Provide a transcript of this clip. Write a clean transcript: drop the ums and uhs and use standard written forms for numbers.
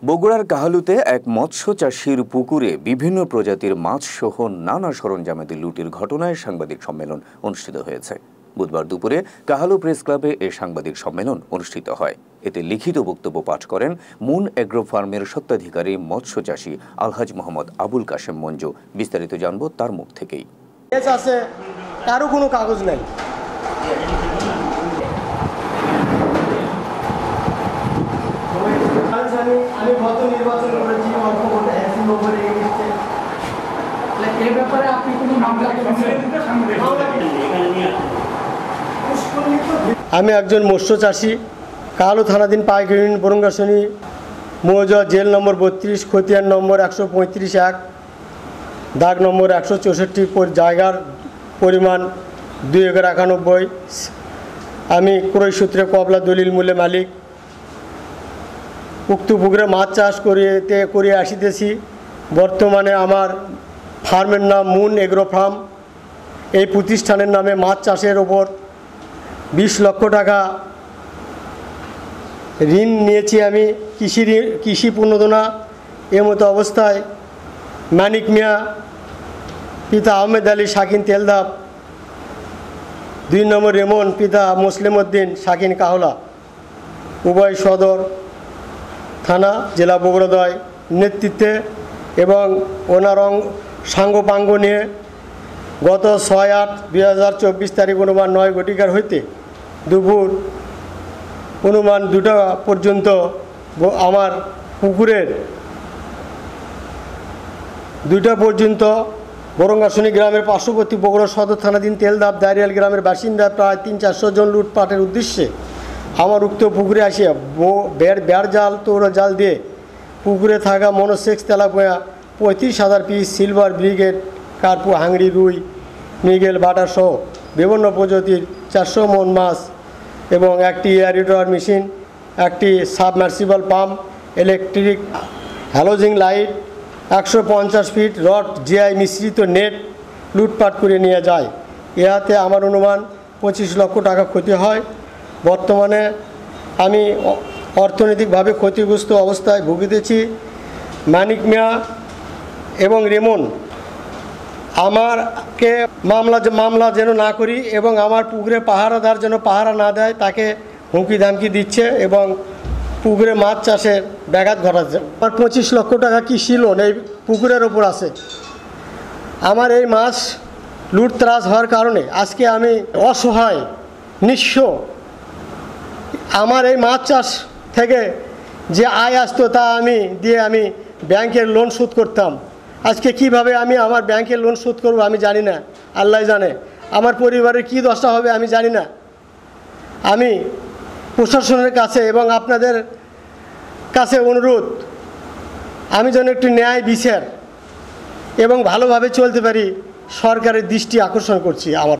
বগুড়ার কাহালুতে এক মৎস্য চাষির পুকুরে বিভিন্ন প্রজাতির মাছ সহ নানা সরঞ্জামাদি লুটের ঘটনায় সাংবাদিক সম্মেলন অনুষ্ঠিত হয়েছে। বুধবার দুপুরে কাহালু প্রেস ক্লাবে এ সাংবাদিক সম্মেলন অনুষ্ঠিত হয়। এতে লিখিত বক্তব্য পাঠ করেন মুন এগ্রো ফার্মের স্বত্বাধিকারী মৎস্য চাষী আলহাজ মোহাম্মদ আবুল কাশেম মঞ্জু। বিস্তারিত জানব তার মুখ থেকেই। কারো কোনো কাগজ নেই। আমি গত নির্বাচন করেছি, অল্প ভোটে 80 নম্বর এগিয়ে গেছে। এই ব্যাপারে আপনি কোনো মামলা করেছেন? আমি একজন মৎস্য চাষী, কাহালু থানাধীন পাইকারি ইউনিয়ন বরঙ্গাসনী মৌজা জেল নম্বর 32, খতিয়ান নম্বর 135-1, দাগ নম্বর 164, জায়গার পরিমাণ 2 একর 91। আমি ক্রয় সূত্রে কবলা দলিল মূল্যে মালিক। উক্ত পুকুরে মাছ চাষ করে আসিতেছি। বর্তমানে আমার ফার্মের নাম মুন এগ্রো ফার্ম। এই প্রতিষ্ঠানের নামে মাছ চাষের ওপর 20 লক্ষ টাকা ঋণ নিয়েছি আমি, কৃষি প্রণোদনা। এমতো অবস্থায় মানিক মিয়া পিতা আহমেদ আলী শাকিন তেলদাব, 2 নম্বর রেমন পিতা মুসলিম উদ্দিন শাকিন কাহলা, উভয় সদর থানা জেলা বগুড়াদয় নেতৃত্বে এবং ওনার সাঙ্গপাঙ্গ নিয়ে গত 6/8/2024 তারিখ অনুমান 9 ঘটিকার হইতে দুপুর অনুমান 2টা পর্যন্ত আমার পুকুরের 2টা পর্যন্ত বরঙ্গাসনী গ্রামের পার্শ্ববর্তী বগুড়া সদর থানাধীন তেলদাব দাঁড়িয়াল গ্রামের বাসিন্দা প্রায় 300-400 জন লুটপাটের উদ্দেশ্যে আমার উক্ত পুকুরে আসিয়া বেড় জাল তৌড়া জাল দিয়ে পুকুরে থাকা মনোসেক্স তেলাপোয়া 35,000 পিস সিলভার ব্রিগেড কার্পু হাংড়ি রুই মৃগেল বাটা সহ বিভিন্ন প্রজাতির 400 মন মাছ এবং একটি এয়ারিটর মেশিন, একটি submersible pump, electric halogen light, 150 feet rod GI মিশ্রিত নেট লুটপাট করে নিয়ে যায়। ইহাতে আমার অনুমান 25 লক্ষ টাকা ক্ষতি হয়। বর্তমানে আমি অর্থনৈতিকভাবে ক্ষতিগ্রস্ত অবস্থায় ভুগিতেছি। মানিক মিয়া এবং রেমন আমাকে মামলা যেন না করি এবং আমার পুকুরে পাহারাদার যেন পাহারা না দেয় তাকে হুমকি ধামকি দিচ্ছে এবং পুকুরে মাছ চাষের ব্যাঘাত ঘটাচ্ছে। আমার 25 লক্ষ টাকা কৃষি লোন এই পুকুরের ওপর আছে। আমার এই মাছ লুটতরাজ হওয়ার কারণে আজকে আমি অসহায় নিঃস্ব। আমার এই মাছ চাষ থেকে যে আয় আসতো তা আমি ব্যাংকের লোন শোধ করতাম। আজকে কিভাবে আমি আমার ব্যাংকের লোন শোধ করব আমি জানি না, আল্লাহ জানে। আমার পরিবারের কি দশা হবে আমি জানি না। আমি প্রশাসনের কাছে এবং আপনাদের কাছে অনুরোধ, আমি যেন একটু ন্যায় বিচার এবং ভালোভাবে চলতে পারি সরকারের দৃষ্টি আকর্ষণ করছি আমার।